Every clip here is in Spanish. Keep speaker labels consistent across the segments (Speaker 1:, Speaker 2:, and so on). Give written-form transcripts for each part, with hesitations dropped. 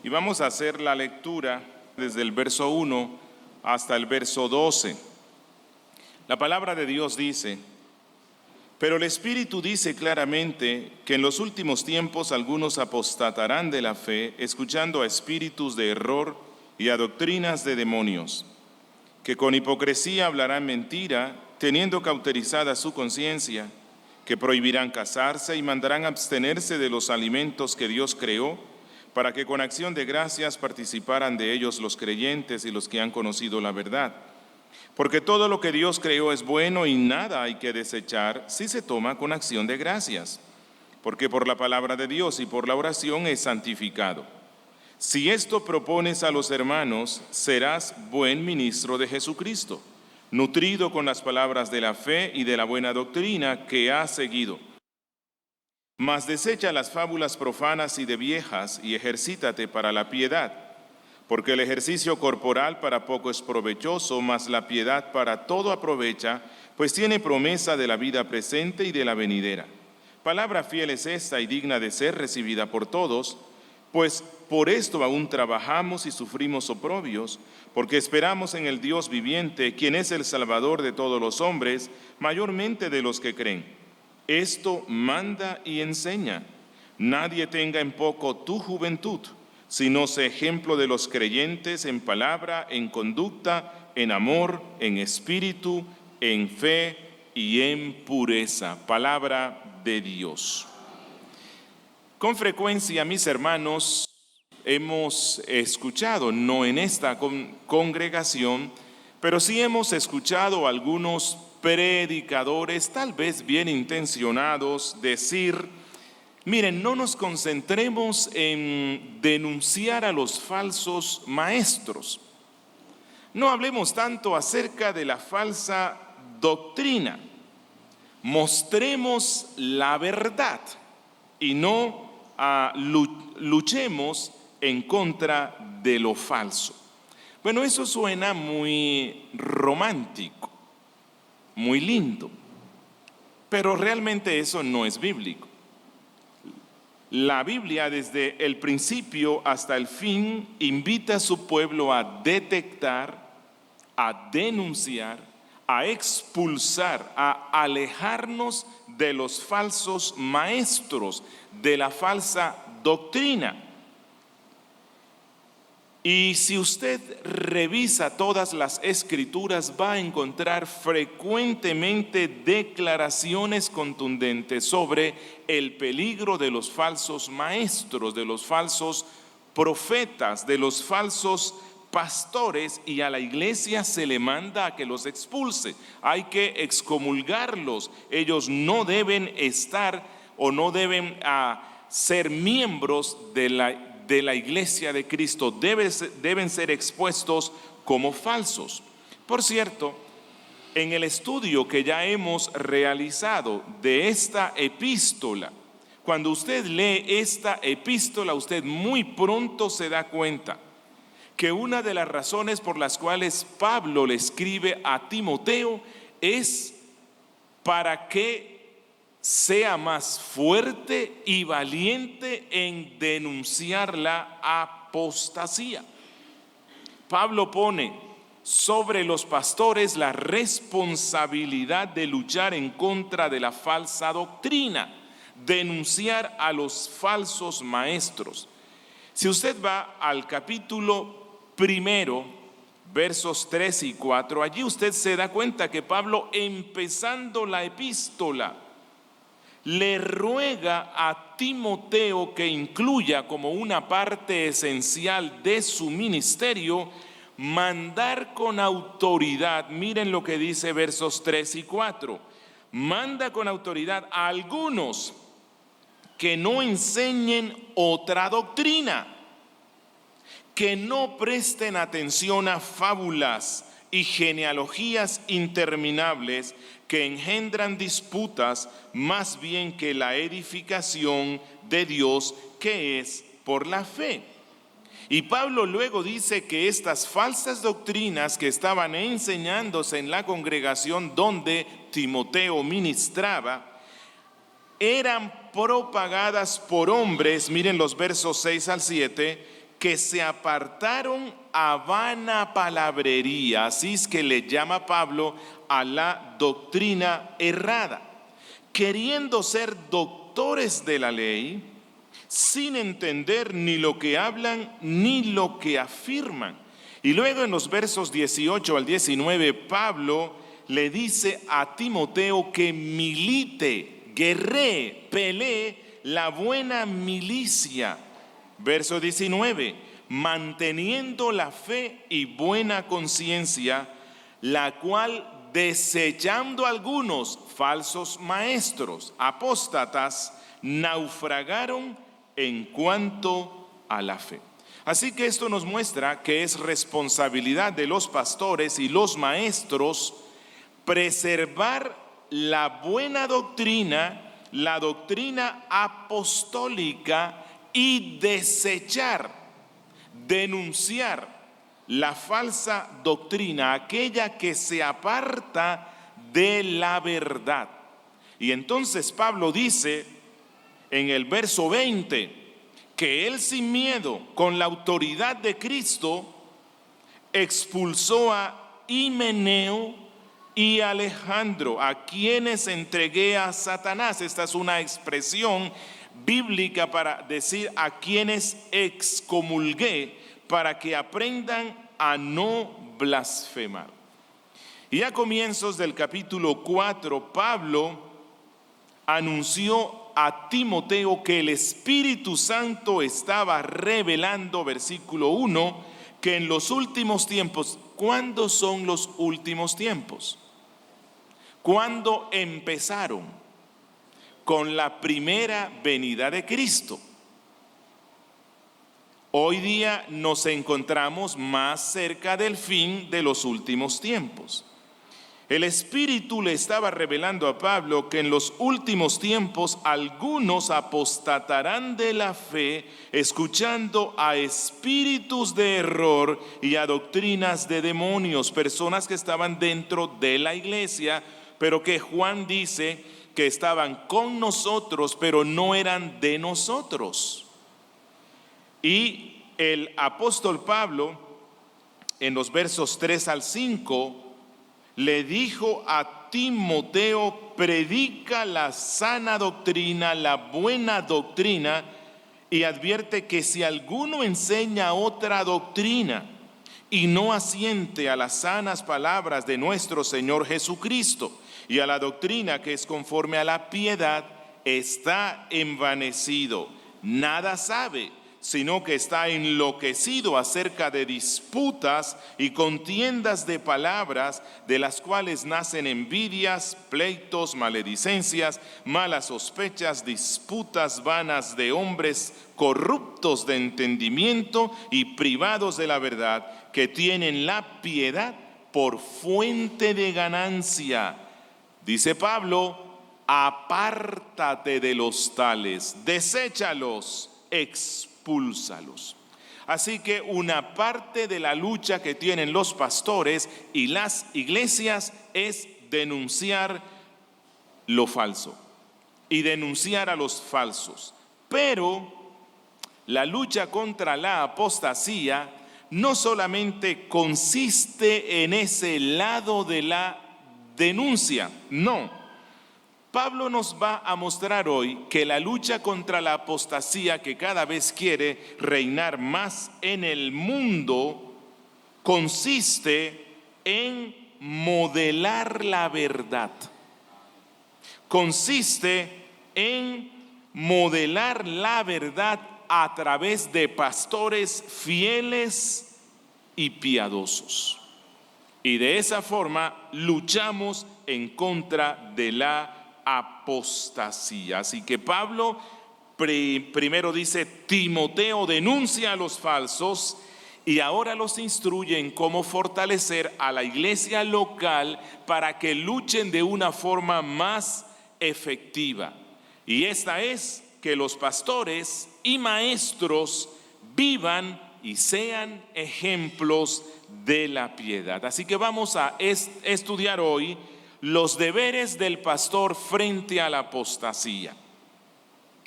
Speaker 1: Y vamos a hacer la lectura desde el verso 1 hasta el verso 12. La palabra de Dios dice: pero el Espíritu dice claramente que en los últimos tiempos algunos apostatarán de la fe, escuchando a espíritus de error y a doctrinas de demonios, que con hipocresía hablarán mentira, teniendo cauterizada su conciencia, que prohibirán casarse y mandarán abstenerse de los alimentos que Dios creó, para que con acción de gracias participaran de ellos los creyentes y los que han conocido la verdad. Porque todo lo que Dios creó es bueno y nada hay que desechar si se toma con acción de gracias, porque por la palabra de Dios y por la oración es santificado. Si esto propones a los hermanos, serás buen ministro de Jesucristo, nutrido con las palabras de la fe y de la buena doctrina que has seguido. Mas desecha las fábulas profanas y de viejas y ejercítate para la piedad, porque el ejercicio corporal para poco es provechoso, mas la piedad para todo aprovecha, pues tiene promesa de la vida presente y de la venidera. Palabra fiel es esta y digna de ser recibida por todos, pues por esto aún trabajamos y sufrimos oprobios, porque esperamos en el Dios viviente, quien es el Salvador de todos los hombres, mayormente de los que creen. Esto manda y enseña: nadie tenga en poco tu juventud, sino sé ejemplo de los creyentes en palabra, en conducta, en amor, en espíritu, en fe y en pureza. Palabra de Dios. Con frecuencia, mis hermanos, hemos escuchado, no en esta congregación, pero sí hemos escuchado a algunos predicadores, tal vez bien intencionados, decir: miren, no nos concentremos en denunciar a los falsos maestros. No hablemos tanto acerca de la falsa doctrina. Mostremos la verdad y no luchemos en contra de lo falso. Bueno, eso suena muy romántico, muy lindo, pero realmente eso no es bíblico. La Biblia, desde el principio hasta el fin, invita a su pueblo a detectar, a denunciar, a expulsar, a alejarnos de los falsos maestros, de la falsa doctrina. Y si usted revisa todas las escrituras, va a encontrar frecuentemente declaraciones contundentes sobre el peligro de los falsos maestros, de los falsos profetas, de los falsos pastores, y a la iglesia se le manda a que los expulse. Hay que excomulgarlos. Ellos no deben estar o no deben ser miembros de la iglesia de Cristo, deben ser expuestos como falsos. Por cierto, en el estudio que ya hemos realizado de esta epístola, cuando usted lee esta epístola, usted muy pronto se da cuenta que una de las razones por las cuales Pablo le escribe a Timoteo es para que sea más fuerte y valiente en denunciar la apostasía. Pablo pone sobre los pastores la responsabilidad de luchar en contra de la falsa doctrina, denunciar a los falsos maestros. Si usted va al capítulo 1, versos 3 y 4, allí usted se da cuenta que Pablo, empezando la epístola, le ruega a Timoteo que incluya como una parte esencial de su ministerio mandar con autoridad. Miren lo que dice versos 3 y 4. Manda con autoridad a algunos que no enseñen otra doctrina, que no presten atención a fábulas y genealogías interminables que engendran disputas, más bien que la edificación de Dios, que es por la fe. Y Pablo luego dice que estas falsas doctrinas que estaban enseñándose en la congregación donde Timoteo ministraba, eran propagadas por hombres, miren los versos 6 al 7, que se apartaron a vana palabrería, así es que le llama Pablo a la doctrina errada, queriendo ser doctores de la ley, sin entender ni lo que hablan ni lo que afirman. Y luego en los versos 18 al 19, Pablo le dice a Timoteo que milite, guerree, pelee la buena milicia. Verso 19, manteniendo la fe y buena conciencia, la cual desechando algunos falsos maestros, apóstatas, naufragaron en cuanto a la fe. Así que esto nos muestra que es responsabilidad de los pastores y los maestros preservar la buena doctrina, la doctrina apostólica, y desechar, denunciar la falsa doctrina, aquella que se aparta de la verdad. Y entonces Pablo dice en el verso 20 que él sin miedo, con la autoridad de Cristo, expulsó a Himeneo y Alejandro, a quienes entregué a Satanás. Esta es una expresión bíblica para decir a quienes excomulgué, para que aprendan a no blasfemar. Y a comienzos del capítulo 4, Pablo anunció a Timoteo que el Espíritu Santo estaba revelando, versículo 1, que en los últimos tiempos. ¿Cuándo son los últimos tiempos? ¿Cuándo empezaron? Con la primera venida de Cristo. Hoy día nos encontramos más cerca del fin de los últimos tiempos. El Espíritu le estaba revelando a Pablo que en los últimos tiempos algunos apostatarán de la fe, escuchando a espíritus de error y a doctrinas de demonios, personas que estaban dentro de la iglesia, pero que Juan dice que estaban con nosotros, pero no eran de nosotros. Y el apóstol Pablo, en los versos 3 al 5, le dijo a Timoteo: predica la sana doctrina, la buena doctrina, y advierte que si alguno enseña otra doctrina y no asiente a las sanas palabras de nuestro Señor Jesucristo y a la doctrina que es conforme a la piedad, está envanecido, nada sabe, sino que está enloquecido acerca de disputas y contiendas de palabras, de las cuales nacen envidias, pleitos, maledicencias, malas sospechas, disputas vanas de hombres corruptos de entendimiento y privados de la verdad, que tienen la piedad por fuente de ganancia. Dice Pablo: apártate de los tales, deséchalos, expúlsalos. Así que una parte de la lucha que tienen los pastores y las iglesias es denunciar lo falso y denunciar a los falsos. Pero la lucha contra la apostasía no solamente consiste en ese lado de la denuncia, no. Pablo nos va a mostrar hoy que la lucha contra la apostasía, que cada vez quiere reinar más en el mundo, consiste en modelar la verdad. Consiste en modelar la verdad a través de pastores fieles y piadosos. Y de esa forma luchamos en contra de la apostasía. Así que Pablo primero dice: Timoteo denuncia a los falsos, y ahora los instruye en cómo fortalecer a la iglesia local para que luchen de una forma más efectiva. Y esta es que los pastores y maestros vivan y sean ejemplos de la piedad. Así que vamos a estudiar hoy los deberes del pastor frente a la apostasía.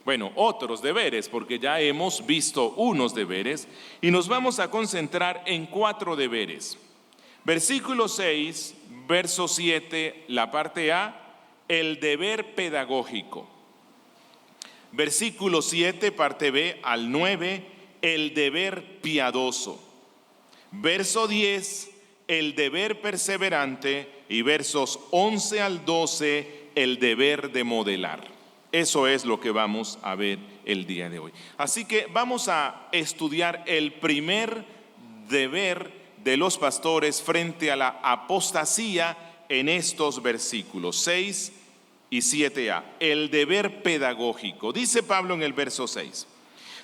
Speaker 1: Bueno, otros deberes, porque ya hemos visto unos deberes y nos vamos a concentrar en 4 deberes. Versículo 6, verso 7, la parte A, el deber pedagógico. Versículo 7, parte B, al 9, el deber piadoso. Verso 10, el deber perseverante, y versos 11 al 12, el deber de modelar. Eso es lo que vamos a ver el día de hoy. Así que vamos a estudiar el primer deber de los pastores frente a la apostasía en estos versículos 6 y 7a, el deber pedagógico. Dice Pablo en el verso 6,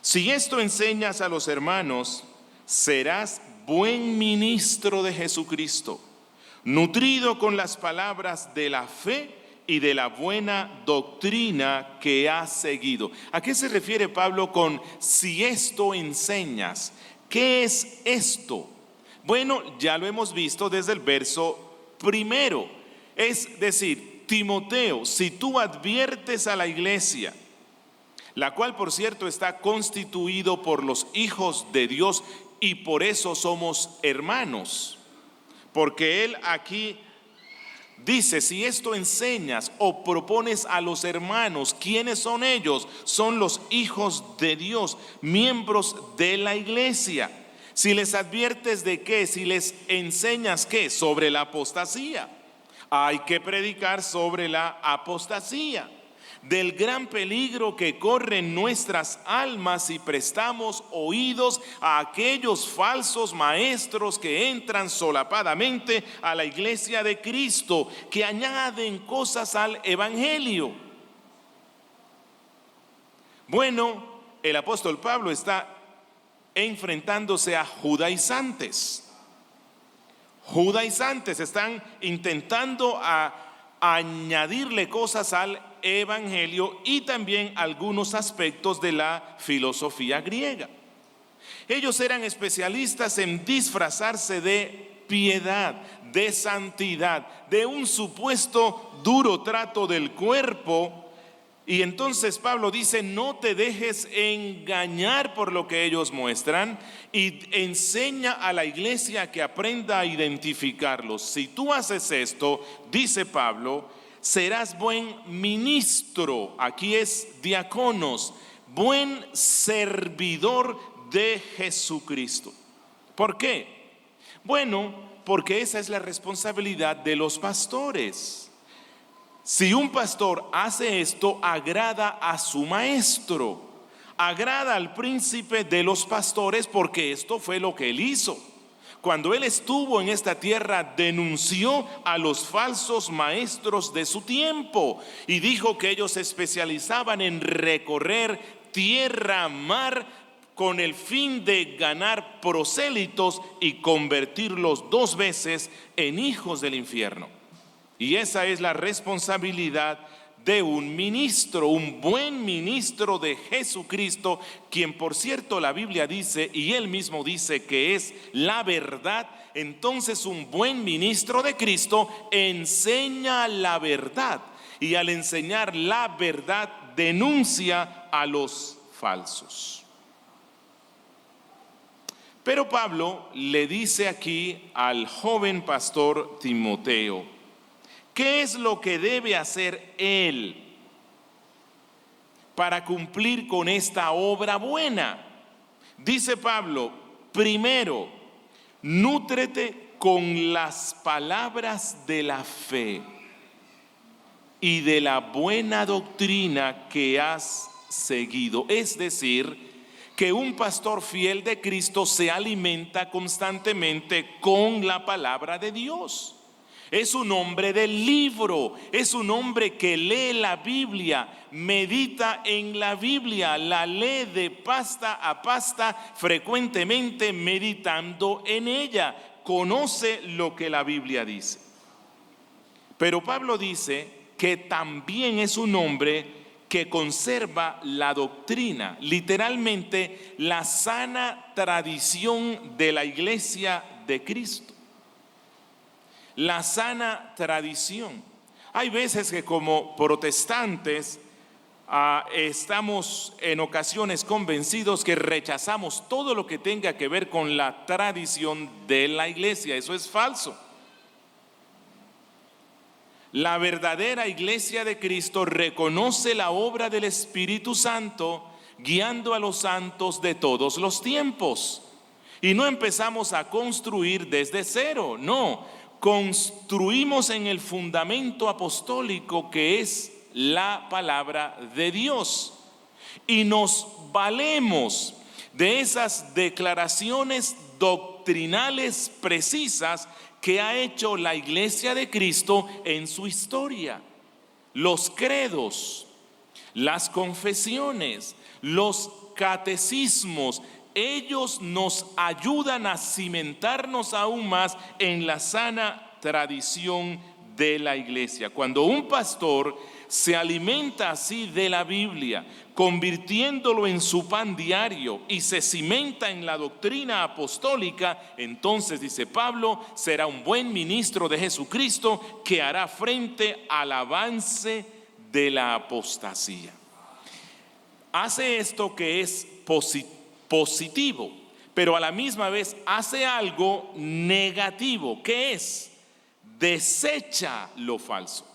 Speaker 1: si esto enseñas a los hermanos, serás buen ministro de Jesucristo, nutrido con las palabras de la fe y de la buena doctrina que has seguido. ¿A qué se refiere Pablo con si esto enseñas? ¿Qué es esto? Bueno, ya lo hemos visto desde el verso primero. Es decir, Timoteo, si tú adviertes a la iglesia, la cual por cierto está constituido por los hijos de Dios y por eso somos hermanos, porque él aquí dice, si esto enseñas o propones a los hermanos, ¿quiénes son ellos? Son los hijos de Dios, miembros de la iglesia. Si les adviertes de qué, si les enseñas qué, sobre la apostasía. Hay que predicar sobre la apostasía, del gran peligro que corren nuestras almas si prestamos oídos a aquellos falsos maestros que entran solapadamente a la iglesia de Cristo, que añaden cosas al evangelio. Bueno, el apóstol Pablo está enfrentándose a judaizantes. Judaizantes están intentando añadirle cosas al evangelio y también algunos aspectos de la filosofía griega. Ellos eran especialistas en disfrazarse de piedad, de santidad, de un supuesto duro trato del cuerpo. Y entonces Pablo dice, no te dejes engañar por lo que ellos muestran y enseña a la iglesia que aprenda a identificarlos. Si tú haces esto, dice Pablo, serás buen ministro, aquí es diáconos, buen servidor de Jesucristo. ¿Por qué? Bueno, porque esa es la responsabilidad de los pastores. Si un pastor hace esto, agrada a su maestro, agrada al príncipe de los pastores, porque esto fue lo que él hizo. Cuando él estuvo en esta tierra, denunció a los falsos maestros de su tiempo y dijo que ellos se especializaban en recorrer tierra, mar, con el fin de ganar prosélitos y convertirlos 2 veces en hijos del infierno. Y esa es la responsabilidad de un ministro, un buen ministro de Jesucristo, quien por cierto la Biblia dice, y él mismo dice que es la verdad. Entonces un buen ministro de Cristo enseña la verdad y al enseñar la verdad denuncia a los falsos. Pero Pablo le dice aquí al joven pastor Timoteo, ¿qué es lo que debe hacer él para cumplir con esta obra buena? Dice Pablo, primero, nútrete con las palabras de la fe y de la buena doctrina que has seguido. Es decir, que un pastor fiel de Cristo se alimenta constantemente con la palabra de Dios. Es un hombre del libro, es un hombre que lee la Biblia, medita en la Biblia, la lee de pasta a pasta, frecuentemente meditando en ella, conoce lo que la Biblia dice. Pero Pablo dice que también es un hombre que conserva la doctrina, literalmente la sana tradición de la iglesia de Cristo. La sana tradición. Hay veces que como protestantes estamos en ocasiones convencidos que rechazamos todo lo que tenga que ver con la tradición de la iglesia. Eso es falso. La verdadera iglesia de Cristo reconoce la obra del Espíritu Santo guiando a los santos de todos los tiempos. Y no empezamos a construir desde cero, no. Construimos en el fundamento apostólico que es la palabra de Dios. Y nos valemos de esas declaraciones doctrinales precisas que ha hecho la Iglesia de Cristo en su historia. Los credos, las confesiones, los catecismos, ellos nos ayudan a cimentarnos aún más en la sana tradición de la iglesia. Cuando un pastor se alimenta así de la Biblia, convirtiéndolo en su pan diario y se cimenta en la doctrina apostólica, entonces, dice Pablo, será un buen ministro de Jesucristo que hará frente al avance de la apostasía. Hace esto que es positivo, pero a la misma vez hace algo negativo, que es desecha lo falso.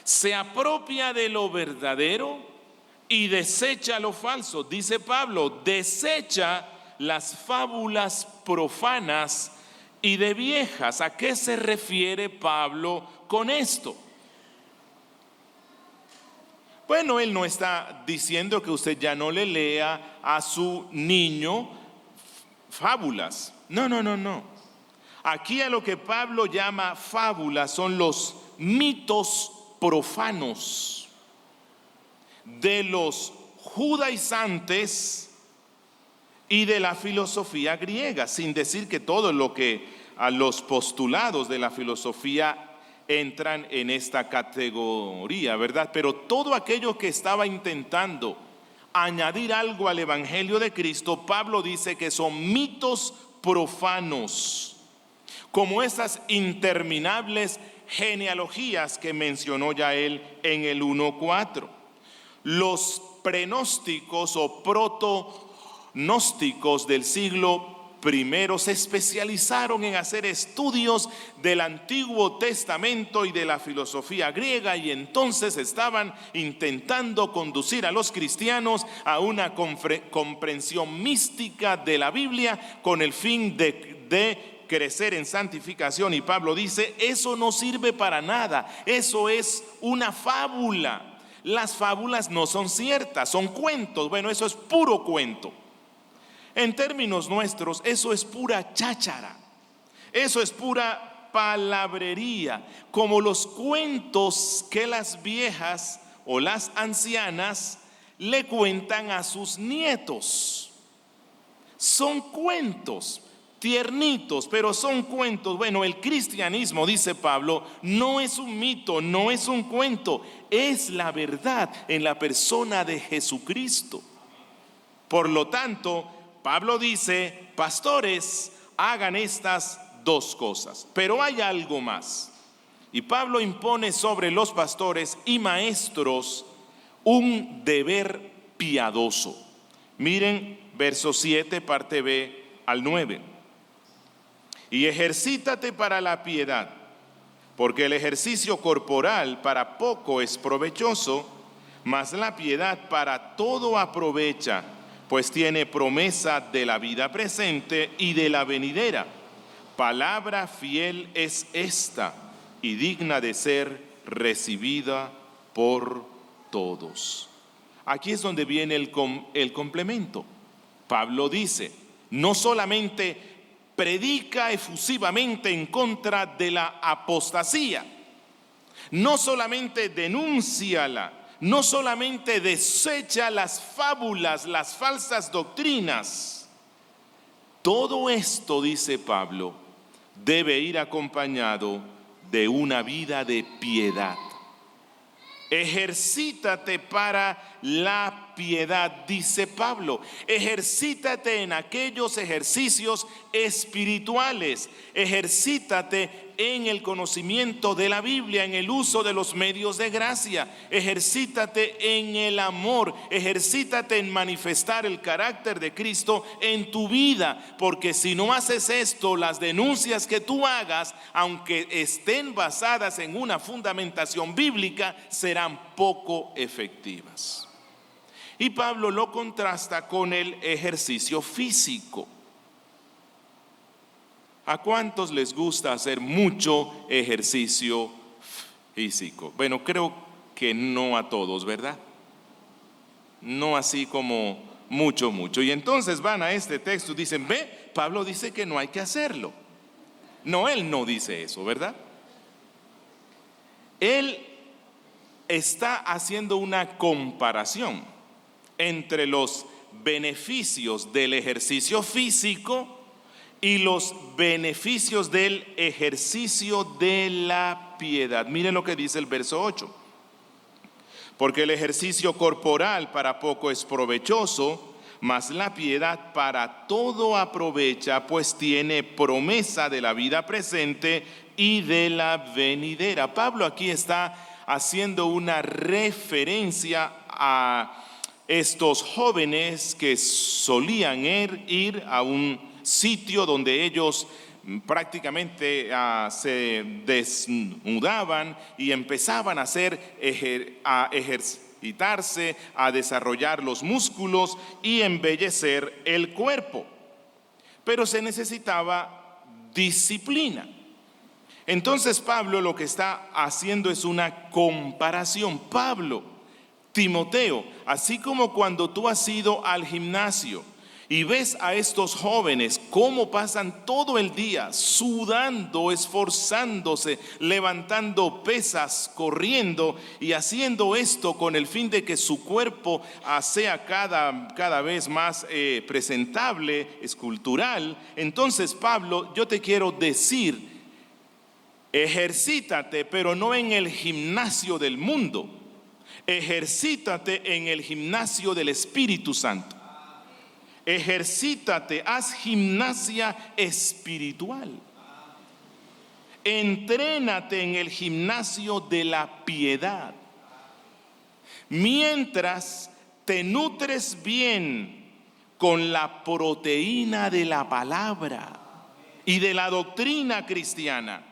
Speaker 1: Se apropia de lo verdadero y desecha lo falso. Dice Pablo, desecha las fábulas profanas y de viejas. ¿A qué se refiere Pablo con esto? Bueno, él no está diciendo que usted ya no le lea a su niño fábulas. No. Aquí a lo que Pablo llama fábulas son los mitos profanos de los judaizantes y de la filosofía griega, sin decir que todo lo que a los postulados de la filosofía entran en esta categoría, ¿verdad? Pero todo aquello que estaba intentando añadir algo al Evangelio de Cristo, Pablo dice que son mitos profanos, como esas interminables genealogías que mencionó ya él en el 1:4. Los prenósticos o protonósticos del siglo I se especializaron en hacer estudios del Antiguo Testamento y de la filosofía griega, y entonces estaban intentando conducir a los cristianos a una comprensión mística de la Biblia con el fin de crecer en santificación. Y Pablo dice, eso no sirve para nada, eso es una fábula. Las fábulas no son ciertas, son cuentos. Bueno, eso es puro cuento. En términos nuestros, eso es pura cháchara, eso es pura palabrería, como los cuentos que las viejas o las ancianas le cuentan a sus nietos. Son cuentos tiernitos, pero son cuentos. Bueno, el cristianismo, dice Pablo, no es un mito, no es un cuento, es la verdad en la persona de Jesucristo. Por lo tanto, Pablo dice, pastores, hagan estas dos cosas. Pero hay algo más. Y Pablo impone sobre los pastores y maestros un deber piadoso. Miren verso 7, parte B al 9. Y ejercítate para la piedad, porque el ejercicio corporal para poco es provechoso, mas la piedad para todo aprovecha, pues tiene promesa de la vida presente y de la venidera. Palabra fiel es esta y digna de ser recibida por todos. Aquí es donde viene el complemento. Pablo dice, no solamente predica efusivamente en contra de la apostasía, no solamente denúnciala, no solamente desecha las fábulas, las falsas doctrinas. Todo esto, dice Pablo, debe ir acompañado de una vida de piedad. Ejercítate para la piedad, dice Pablo. Ejercítate en aquellos ejercicios espirituales. Ejercítate en el conocimiento de la Biblia, en el uso de los medios de gracia. Ejercítate en el amor. Ejercítate en manifestar el carácter de Cristo en tu vida. Porque si no haces esto, las denuncias que tú hagas, aunque estén basadas en una fundamentación bíblica, serán poco efectivas. Y Pablo lo contrasta con el ejercicio físico. ¿A cuántos les gusta hacer mucho ejercicio físico? Bueno, creo que no a todos, ¿verdad? No así como mucho. Y entonces van a este texto y dicen, ve, Pablo dice que no hay que hacerlo. No, él no dice eso, ¿verdad? Él está haciendo una comparación entre los beneficios del ejercicio físico y los beneficios del ejercicio de la piedad. Miren lo que dice el verso 8. Porque el ejercicio corporal para poco es provechoso, mas la piedad para todo aprovecha, pues tiene promesa de la vida presente y de la venidera. Pablo aquí está haciendo una referencia a estos jóvenes que solían ir a un sitio donde ellos prácticamente se desnudaban y empezaban a ejercitarse, a desarrollar los músculos y embellecer el cuerpo. Pero se necesitaba disciplina. Entonces Pablo lo que está haciendo es una comparación. Pablo, Timoteo, así como cuando tú has ido al gimnasio y ves a estos jóvenes cómo pasan todo el día sudando, esforzándose, levantando pesas, corriendo y haciendo esto con el fin de que su cuerpo sea cada vez más presentable, escultural. Entonces, Pablo, yo te quiero decir, ejercítate, pero no en el gimnasio del mundo. Ejercítate en el gimnasio del Espíritu Santo. Ejercítate, haz gimnasia espiritual. Entrénate en el gimnasio de la piedad. Mientras te nutres bien con la proteína de la palabra y de la doctrina cristiana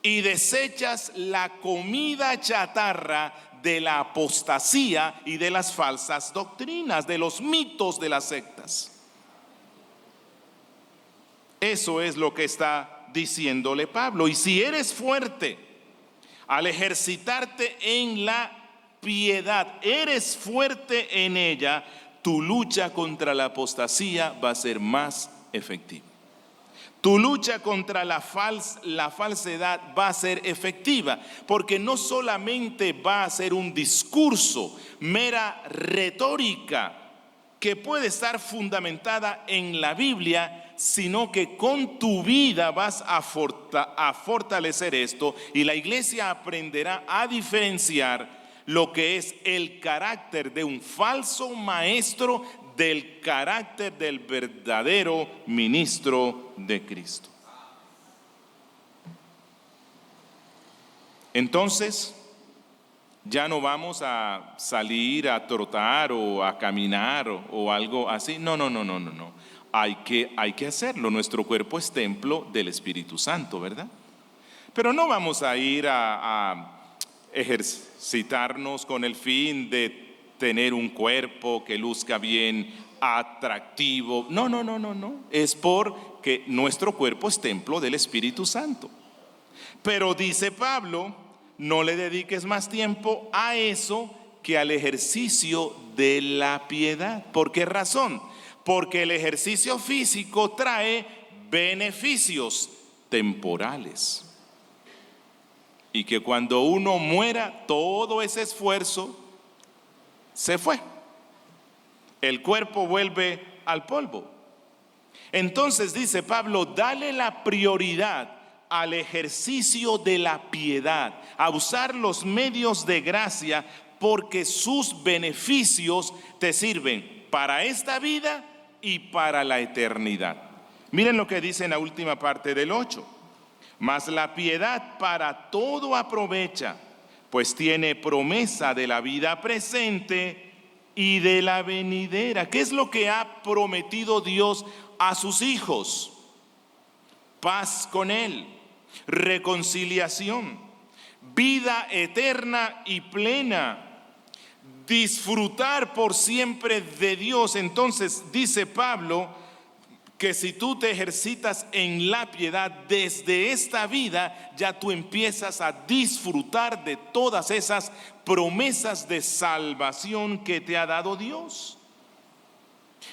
Speaker 1: y desechas la comida chatarra de la apostasía y de las falsas doctrinas, de los mitos de las sectas. Eso es lo que está diciéndole Pablo. Y si eres fuerte al ejercitarte en la piedad, eres fuerte en ella, tu lucha contra la apostasía va a ser más efectiva. Tu lucha contra la falsedad va a ser efectiva, porque no solamente va a ser un discurso, mera retórica, que puede estar fundamentada en la Biblia, sino que con tu vida vas a fortalecer esto, y la iglesia aprenderá a diferenciar lo que es el carácter de un falso maestro del carácter del verdadero ministro de Cristo. Entonces, ya no vamos a salir a trotar o a caminar o algo así. No. Hay que hacerlo. Nuestro cuerpo es templo del Espíritu Santo, ¿verdad? Pero no vamos a ir a ejercitarnos con el fin de tener un cuerpo que luzca bien, atractivo. No. Es porque nuestro cuerpo es templo del Espíritu Santo. Pero dice Pablo, no le dediques más tiempo a eso que al ejercicio de la piedad. ¿Por qué razón? Porque el ejercicio físico trae beneficios temporales. Y que cuando uno muera, todo ese esfuerzo se fue. El cuerpo vuelve al polvo. Entonces dice Pablo, dale la prioridad al ejercicio de la piedad, a usar los medios de gracia porque sus beneficios te sirven para esta vida y para la eternidad. Miren lo que dice en la última parte del 8. Mas la piedad para todo aprovecha, pues tiene promesa de la vida presente y de la venidera. ¿Qué es lo que ha prometido Dios a sus hijos? Paz con Él, reconciliación, vida eterna y plena, disfrutar por siempre de Dios. Entonces dice Pablo que si tú te ejercitas en la piedad desde esta vida, ya tú empiezas a disfrutar de todas esas promesas de salvación que te ha dado Dios.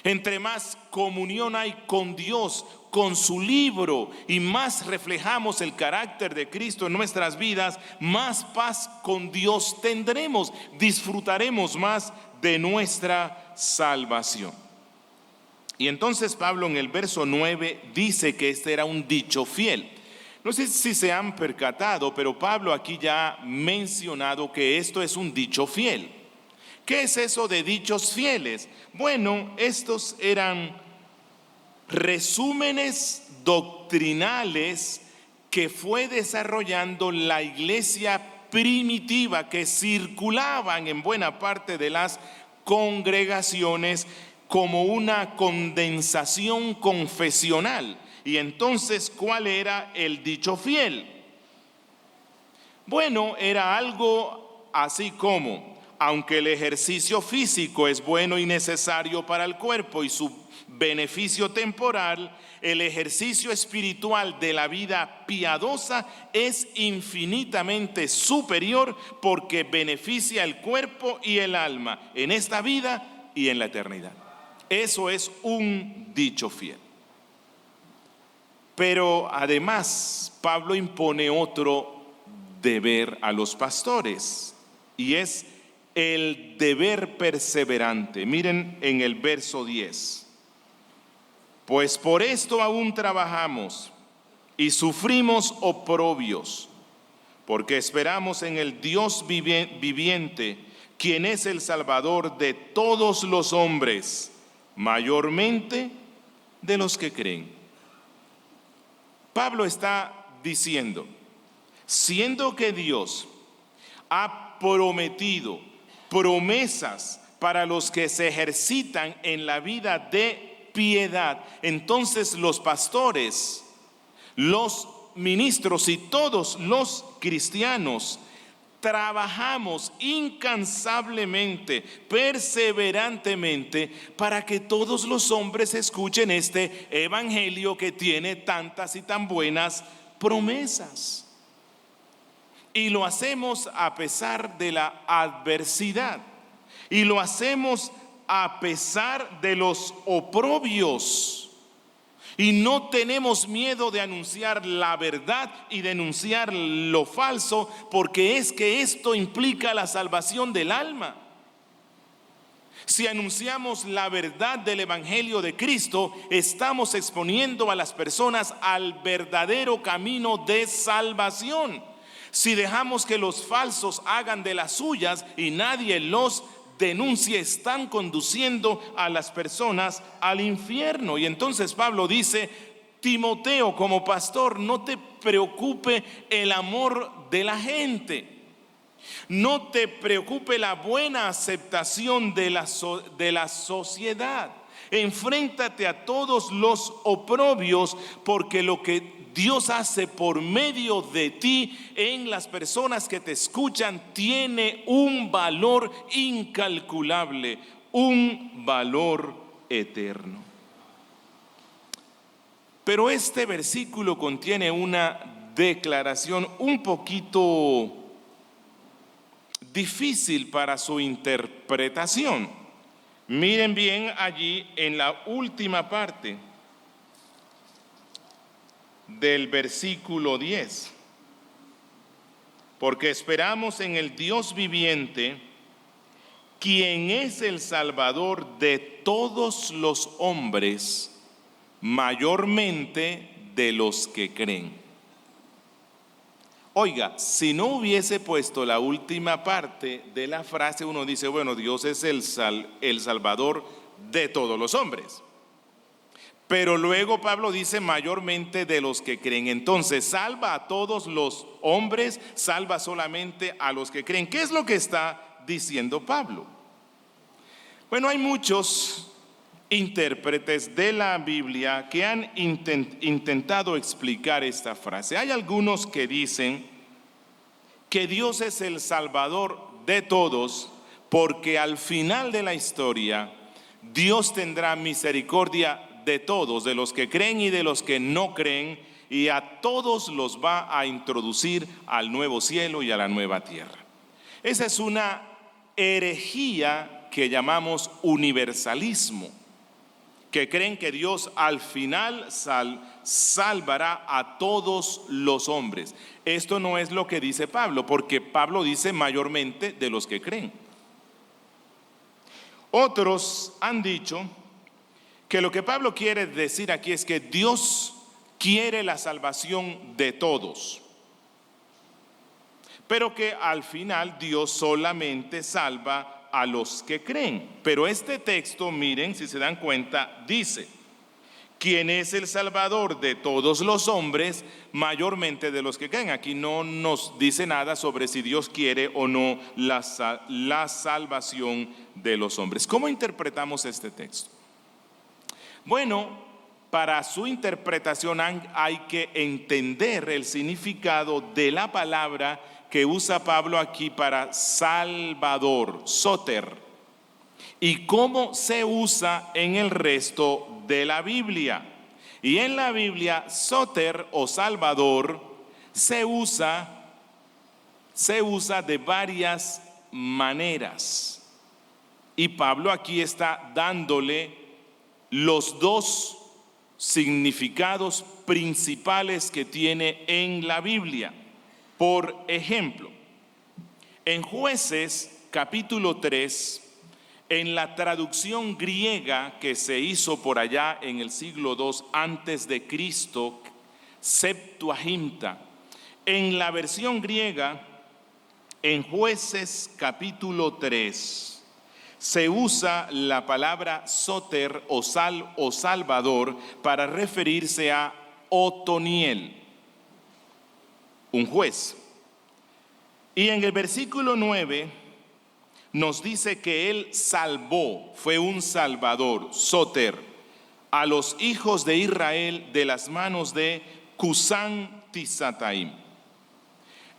Speaker 1: Entre más comunión hay con Dios, con su libro, y más reflejamos el carácter de Cristo en nuestras vidas, más paz con Dios tendremos, disfrutaremos más de nuestra salvación. Y entonces Pablo en el verso 9 dice que este era un dicho fiel. No sé si se han percatado, pero Pablo aquí ya ha mencionado que esto es un dicho fiel. ¿Qué es eso de dichos fieles? Bueno, estos eran resúmenes doctrinales que fue desarrollando la iglesia primitiva, que circulaban en buena parte de las congregaciones como una condensación confesional. Y entonces, ¿cuál era el dicho fiel? Bueno, era algo así como: aunque el ejercicio físico es bueno y necesario para el cuerpo y su beneficio temporal, el ejercicio espiritual de la vida piadosa es infinitamente superior, porque beneficia el cuerpo y el alma en esta vida y en la eternidad. Eso es un dicho fiel. Pero además, Pablo impone otro deber a los pastores, y es el deber perseverante. Miren en el verso 10. Pues por esto aún trabajamos y sufrimos oprobios, porque esperamos en el Dios viviente, quien es el Salvador de todos los hombres, mayormente de los que creen. Pablo está diciendo, siendo que Dios ha prometido promesas para los que se ejercitan en la vida de piedad, entonces los pastores, los ministros y todos los cristianos trabajamos incansablemente, perseverantemente, para que todos los hombres escuchen este evangelio que tiene tantas y tan buenas promesas. Y lo hacemos a pesar de la adversidad, y lo hacemos a pesar de los oprobios. Y no tenemos miedo de anunciar la verdad y denunciar lo falso, porque es que esto implica la salvación del alma. Si anunciamos la verdad del evangelio de Cristo, estamos exponiendo a las personas al verdadero camino de salvación. Si dejamos que los falsos hagan de las suyas y nadie los denuncia, están conduciendo a las personas al infierno. Y entonces Pablo dice: Timoteo, como pastor, no te preocupe el amor de la gente, no te preocupe la buena aceptación de la sociedad. Enfréntate a todos los oprobios, porque lo que Dios hace por medio de ti en las personas que te escuchan tiene un valor incalculable, un valor eterno. Pero este versículo contiene una declaración un poquito difícil para su interpretación. Miren bien allí en la última parte del versículo 10. Porque esperamos en el Dios viviente, quien es el Salvador de todos los hombres, mayormente de los que creen. Oiga, si no hubiese puesto la última parte de la frase, uno dice, bueno, Dios es el Salvador de todos los hombres. Pero luego Pablo dice mayormente de los que creen. Entonces, ¿salva a todos los hombres? ¿Salva solamente a los que creen? ¿Qué es lo que está diciendo Pablo? Bueno, hay muchos intérpretes de la Biblia que han intentado explicar esta frase. Hay algunos que dicen que Dios es el Salvador de todos porque al final de la historia Dios tendrá misericordia de todos, de los que creen y de los que no creen, y a todos los va a introducir al nuevo cielo y a la nueva tierra. Esa es una herejía que llamamos universalismo, que creen que Dios al final salvará a todos los hombres. Esto no es lo que dice Pablo, porque Pablo dice mayormente de los que creen. Otros han dicho que lo que Pablo quiere decir aquí es que Dios quiere la salvación de todos, pero que al final Dios solamente salva a los que creen. Pero este texto, miren, si se dan cuenta, dice, ¿quién es el Salvador de todos los hombres? Mayormente de los que creen. Aquí no nos dice nada sobre si Dios quiere o no la salvación de los hombres. ¿Cómo interpretamos este texto? Bueno, para su interpretación hay que entender el significado de la palabra que usa Pablo aquí para Salvador, soter, y cómo se usa en el resto de la Biblia. Y en la Biblia, soter o Salvador se usa de varias maneras. Y Pablo aquí está dándole los dos significados principales que tiene en la Biblia. Por ejemplo, en Jueces capítulo 3, en la traducción griega que se hizo por allá en el siglo II antes de Cristo, Septuaginta, en la versión griega, en Jueces capítulo 3, se usa la palabra soter o salvador para referirse a Otoniel, un juez. Y en el versículo 9 nos dice que él salvó, fue un salvador, soter, a los hijos de Israel de las manos de Cusán Tisataim.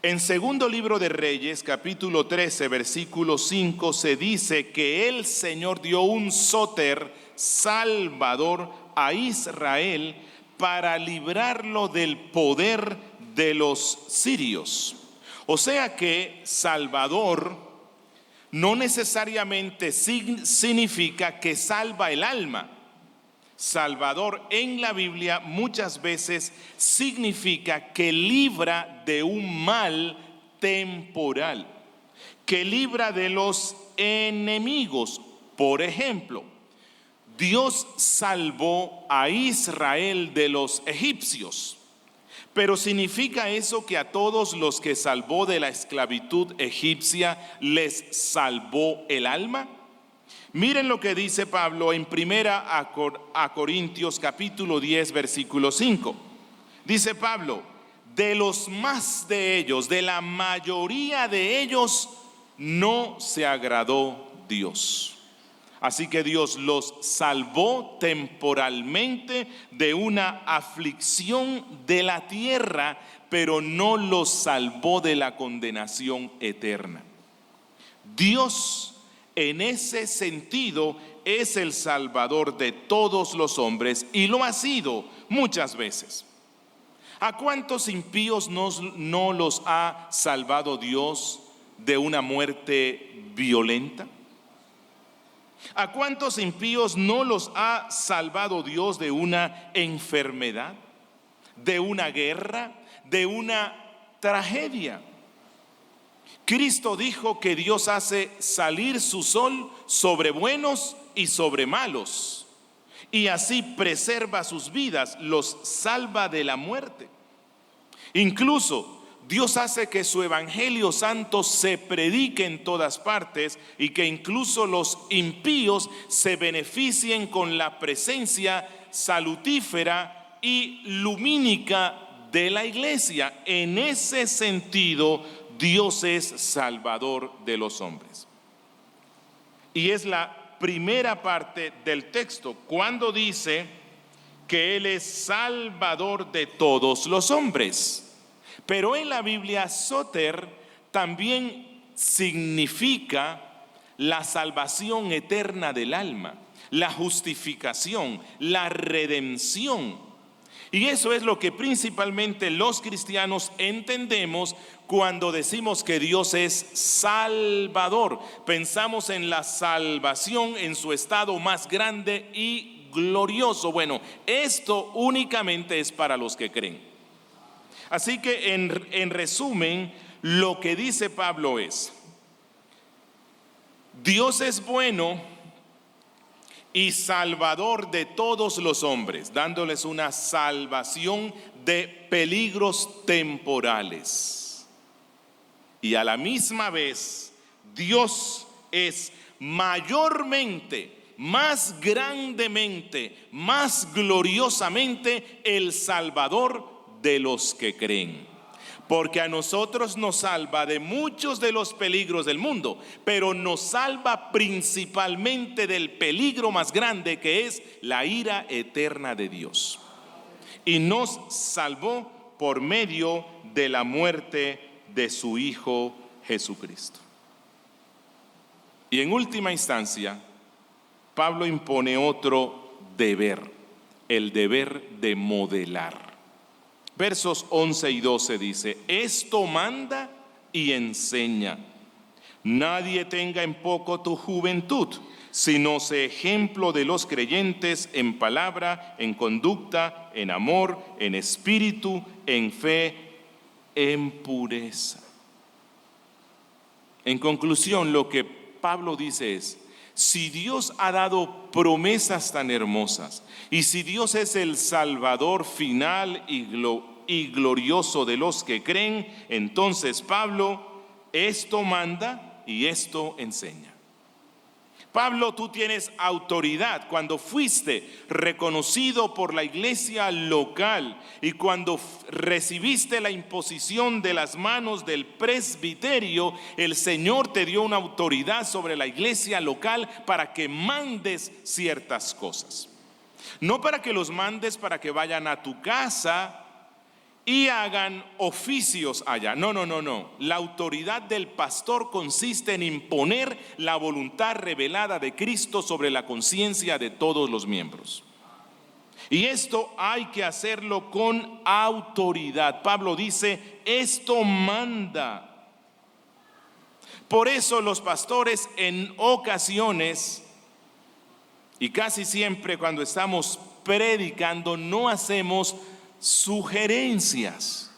Speaker 1: En segundo libro de Reyes, capítulo 13, versículo 5, se dice que el Señor dio un soter, salvador, a Israel para librarlo del poder de los sirios. O sea que Salvador no necesariamente significa que salva el alma. Salvador en la Biblia muchas veces significa que libra de un mal temporal, que libra de los enemigos. Por ejemplo, Dios salvó a Israel de los egipcios, pero ¿significa eso que a todos los que salvó de la esclavitud egipcia les salvó el alma? Miren lo que dice Pablo en Primera a Corintios capítulo 10 versículo 5. Dice Pablo, de los más de ellos, de la mayoría de ellos, no se agradó Dios. Así que Dios los salvó temporalmente de una aflicción de la tierra, pero no los salvó de la condenación eterna. Dios, en ese sentido, es el Salvador de todos los hombres y lo ha sido muchas veces. ¿A cuántos impíos no los ha salvado Dios de una muerte violenta? ¿A cuántos impíos no los ha salvado Dios de una enfermedad, de una guerra, de una tragedia? Cristo dijo que Dios hace salir su sol sobre buenos y sobre malos, y así preserva sus vidas, los salva de la muerte. Incluso Dios hace que su evangelio santo se predique en todas partes y que incluso los impíos se beneficien con la presencia salutífera y lumínica de la iglesia. En ese sentido, Dios es Salvador de los hombres. Y es la primera parte del texto, cuando dice que Él es Salvador de todos los hombres. Pero en la Biblia, soter también significa la salvación eterna del alma, la justificación, la redención. Y eso es lo que principalmente los cristianos entendemos cuando decimos que Dios es Salvador. Pensamos en la salvación en su estado más grande y glorioso. Bueno, esto únicamente es para los que creen. Así que en resumen, lo que dice Pablo es: Dios es bueno y salvador de todos los hombres, dándoles una salvación de peligros temporales. Y a la misma vez, Dios es mayormente, más grandemente, más gloriosamente el Salvador de los que creen. Porque a nosotros nos salva de muchos de los peligros del mundo, pero nos salva principalmente del peligro más grande, que es la ira eterna de Dios. Y nos salvó por medio de la muerte de su Hijo Jesucristo. Y en última instancia, Pablo impone otro deber, el deber de modelar. Versos 11 y 12 dice: esto manda y enseña. Nadie tenga en poco tu juventud, sino sé ejemplo de los creyentes en palabra, en conducta, en amor, en espíritu, en fe, en pureza. En conclusión, lo que Pablo dice es: si Dios ha dado promesas tan hermosas, y si Dios es el Salvador final y glorioso de los que creen, entonces Pablo esto manda y esto enseña. Pablo, tú tienes autoridad. Cuando fuiste reconocido por la iglesia local y cuando recibiste la imposición de las manos del presbiterio, el Señor te dio una autoridad sobre la iglesia local para que mandes ciertas cosas. No para que los mandes para que vayan a tu casa y hagan oficios allá. No. La autoridad del pastor consiste en imponer la voluntad revelada de Cristo sobre la conciencia de todos los miembros. Y esto hay que hacerlo con autoridad. Pablo dice: esto manda. Por eso los pastores en ocasiones, y casi siempre cuando estamos predicando, no hacemos sugerencias.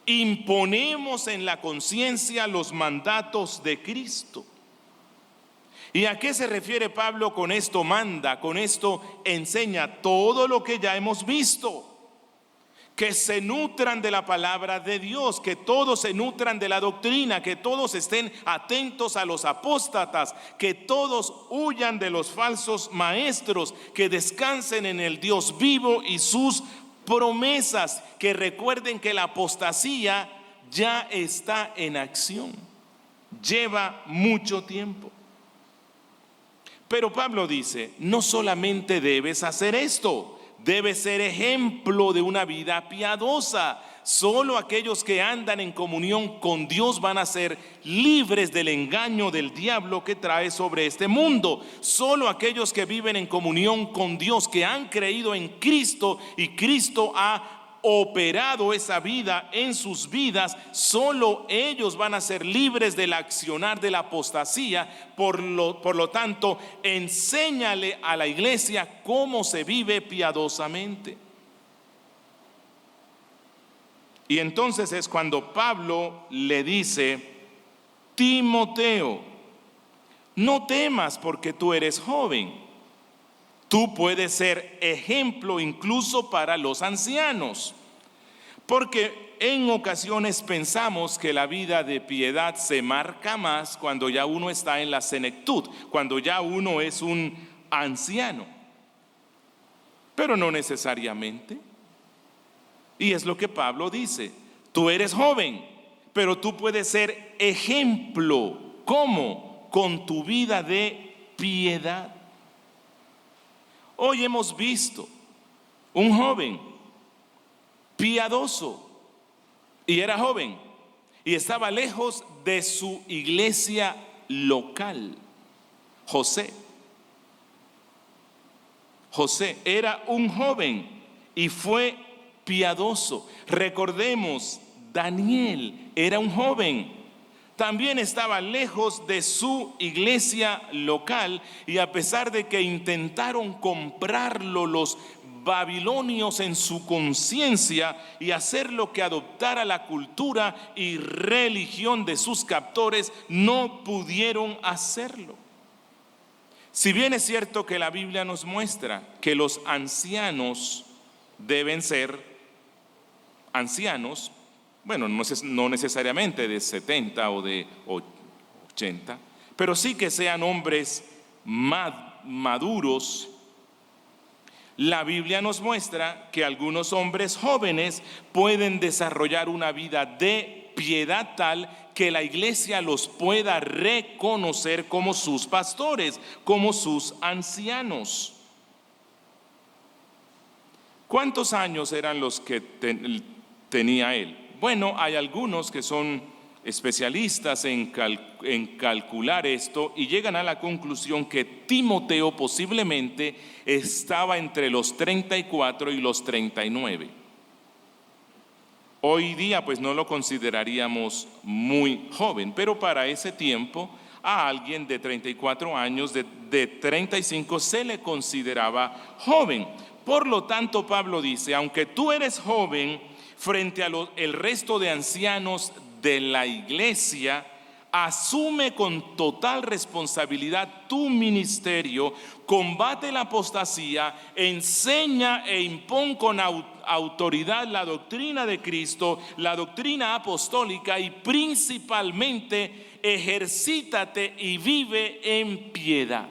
Speaker 1: Imponemos en la conciencia los mandatos de Cristo. ¿Y a qué se refiere Pablo con esto manda? Con esto enseña todo lo que ya hemos visto. Que se nutran de la palabra de Dios, que todos se nutran de la doctrina, que todos estén atentos a los apóstatas, que todos huyan de los falsos maestros, que descansen en el Dios vivo y sus promesas, que recuerden que la apostasía ya está en acción, lleva mucho tiempo. Pero Pablo dice: no solamente debes hacer esto, debes ser ejemplo de una vida piadosa. Solo aquellos que andan en comunión con Dios van a ser libres del engaño del diablo que trae sobre este mundo. Solo aquellos que viven en comunión con Dios, que han creído en Cristo y Cristo ha operado esa vida en sus vidas, solo ellos van a ser libres del accionar de la apostasía. Por lo tanto, enséñale a la iglesia cómo se vive piadosamente. Y entonces es cuando Pablo le dice: Timoteo, no temas porque tú eres joven. Tú puedes ser ejemplo incluso para los ancianos. Porque en ocasiones pensamos que la vida de piedad se marca más cuando ya uno está en la senectud, cuando ya uno es un anciano. Pero no necesariamente. Y es lo que Pablo dice. Tú eres joven, pero tú puedes ser ejemplo. ¿Cómo? Con tu vida de piedad. Hoy hemos visto un joven piadoso, y era joven, y estaba lejos de su iglesia local. José era un joven y fue piadoso. Recordemos, Daniel era un joven, también estaba lejos de su iglesia local, y a pesar de que intentaron comprarlo los babilonios en su conciencia y hacer lo que adoptara la cultura y religión de sus captores, no pudieron hacerlo. Si bien es cierto que la Biblia nos muestra que los ancianos deben ser ancianos, bueno, no necesariamente de 70 o de 80, pero sí que sean hombres maduros, la Biblia nos muestra que algunos hombres jóvenes pueden desarrollar una vida de piedad tal que la iglesia los pueda reconocer como sus pastores, como sus ancianos. ¿Cuántos años eran los que tenía él? Bueno, hay algunos que son especialistas en calcular esto y llegan a la conclusión que Timoteo posiblemente estaba entre los 34 y los 39. Hoy día pues no lo consideraríamos muy joven, pero para ese tiempo a alguien de 34 años, de 35 se le consideraba joven. Por lo tanto, Pablo dice, aunque tú eres joven frente a el resto de ancianos de la iglesia, asume con total responsabilidad tu ministerio, combate la apostasía, enseña e impón con autoridad la doctrina de Cristo, la doctrina apostólica, y principalmente ejercítate y vive en piedad.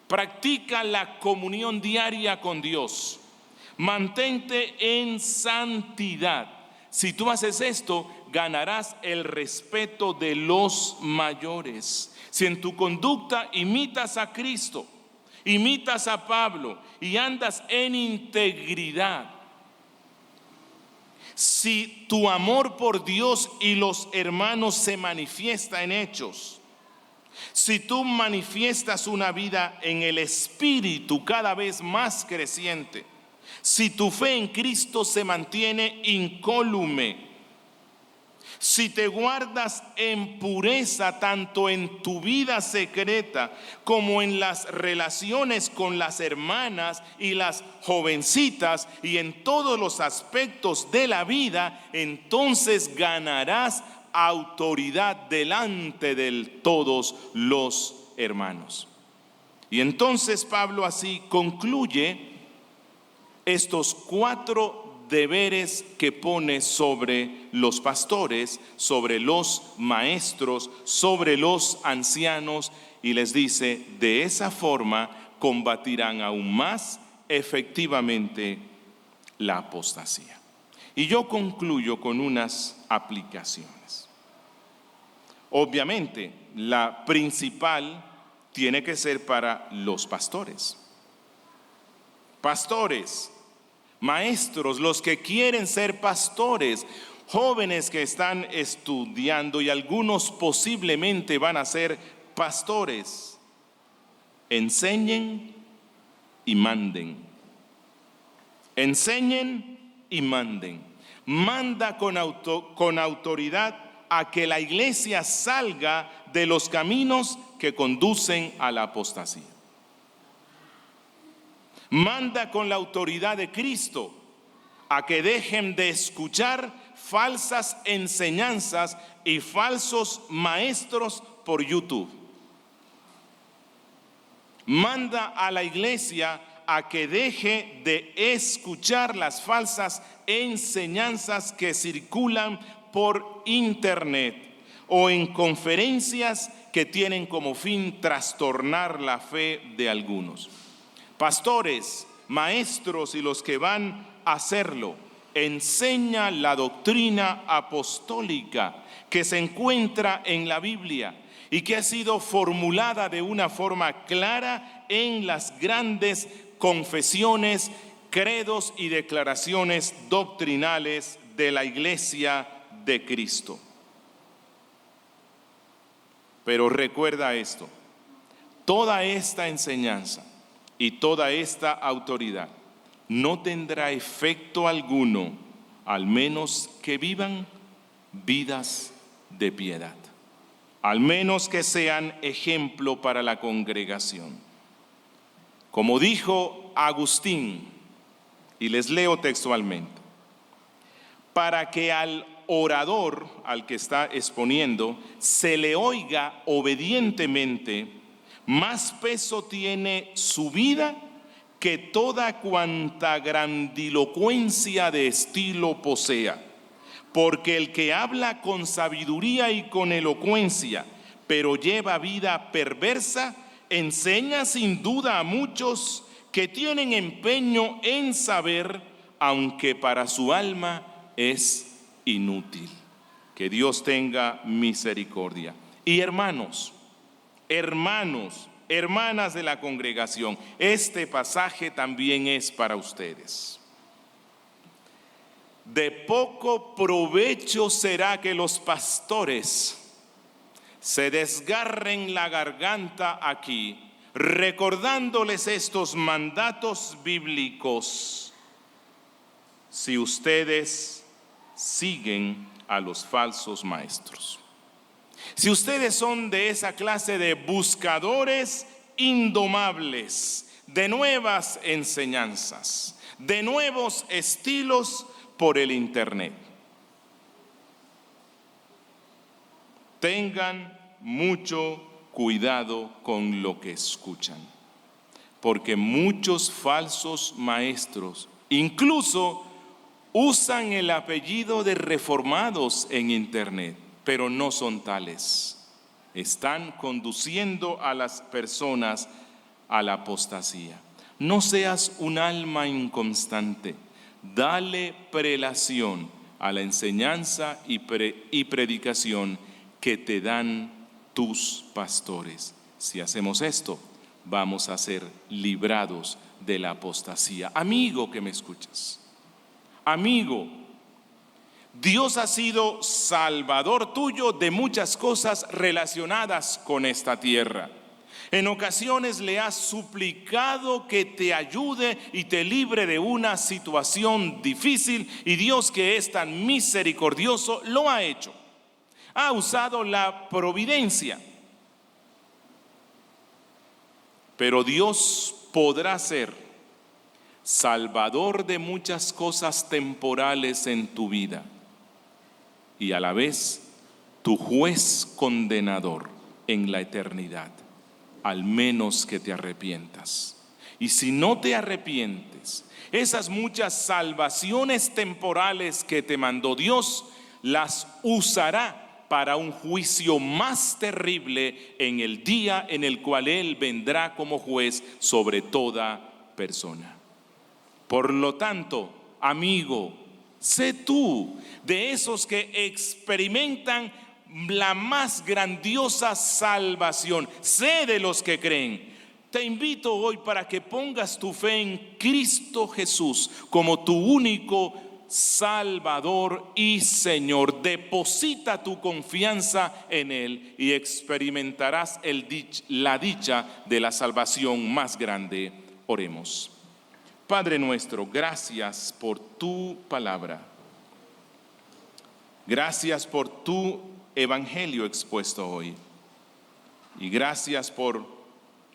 Speaker 1: Practica la comunión diaria con Dios. Mantente en santidad. Si tú haces esto, ganarás el respeto de los mayores. Si en tu conducta imitas a Cristo, imitas a Pablo y andas en integridad, si tu amor por Dios y los hermanos se manifiesta en hechos, si tú manifiestas una vida en el Espíritu cada vez más creciente, si tu fe en Cristo se mantiene incólume, si te guardas en pureza tanto en tu vida secreta como en las relaciones con las hermanas y las jovencitas y en todos los aspectos de la vida, entonces ganarás autoridad delante de todos los hermanos. Y entonces Pablo así concluye estos 4 deberes que pone sobre los pastores, sobre los maestros, sobre los ancianos, y les dice, de esa forma combatirán aún más efectivamente la apostasía. Y yo concluyo con unas aplicaciones. Obviamente, la principal tiene que ser para los pastores. Pastores, maestros, los que quieren ser pastores, jóvenes que están estudiando y algunos posiblemente van a ser pastores, enseñen y manden. Enseñen y manden. Manda con autoridad a que la iglesia salga de los caminos que conducen a la apostasía. Manda con la autoridad de Cristo a que dejen de escuchar falsas enseñanzas y falsos maestros por YouTube. Manda a la iglesia a que deje de escuchar las falsas enseñanzas que circulan por internet o en conferencias que tienen como fin trastornar la fe de algunos. Pastores, maestros y los que van a hacerlo, enseña la doctrina apostólica que se encuentra en la Biblia y que ha sido formulada de una forma clara en las grandes confesiones, credos y declaraciones doctrinales de la Iglesia de Cristo. Pero recuerda esto, toda esta enseñanza y toda esta autoridad no tendrá efecto alguno, al menos que vivan vidas de piedad, al menos que sean ejemplo para la congregación. Como dijo Agustín, y les leo textualmente, para que al orador, al que está exponiendo, se le oiga obedientemente, más peso tiene su vida que toda cuanta grandilocuencia de estilo posea. Porque el que habla con sabiduría y con elocuencia, pero lleva vida perversa, enseña sin duda a muchos que tienen empeño en saber, aunque para su alma es inútil. Que Dios tenga misericordia. Y hermanos, hermanas de la congregación, este pasaje también es para ustedes. De poco provecho será que los pastores se desgarren la garganta aquí, recordándoles estos mandatos bíblicos, si ustedes siguen a los falsos maestros. Si ustedes son de esa clase de buscadores indomables de nuevas enseñanzas, de nuevos estilos por el internet. Tengan mucho cuidado con lo que escuchan, porque muchos falsos maestros incluso usan el apellido de reformados en internet, pero no son tales. Están conduciendo a las personas a la apostasía. No seas un alma inconstante. Dale prelación a la enseñanza y predicación que te dan tus pastores. Si hacemos esto, vamos a ser librados de la apostasía. Amigo que me escuchas, amigo, Dios ha sido salvador tuyo de muchas cosas relacionadas con esta tierra. En ocasiones le has suplicado que te ayude y te libre de una situación difícil, y Dios, que es tan misericordioso, lo ha hecho. Ha usado la providencia. Pero Dios podrá ser salvador de muchas cosas temporales en tu vida y a la vez tu juez condenador en la eternidad, al menos que te arrepientas. Y si no te arrepientes, esas muchas salvaciones temporales que te mandó Dios, las usará para un juicio más terrible en el día en el cual Él vendrá como juez sobre toda persona. Por lo tanto, amigo, sé tú de esos que experimentan la más grandiosa salvación. Sé de los que creen. Te invito hoy para que pongas tu fe en Cristo Jesús como tu único Salvador y Señor. Deposita tu confianza en Él y experimentarás la dicha de la salvación más grande. Oremos. Padre nuestro, gracias por tu palabra. Gracias por tu evangelio expuesto hoy. Y gracias por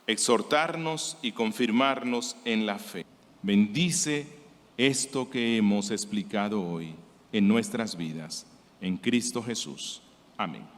Speaker 1: exhortarnos y confirmarnos en la fe. Bendice esto que hemos explicado hoy en nuestras vidas. En Cristo Jesús. Amén.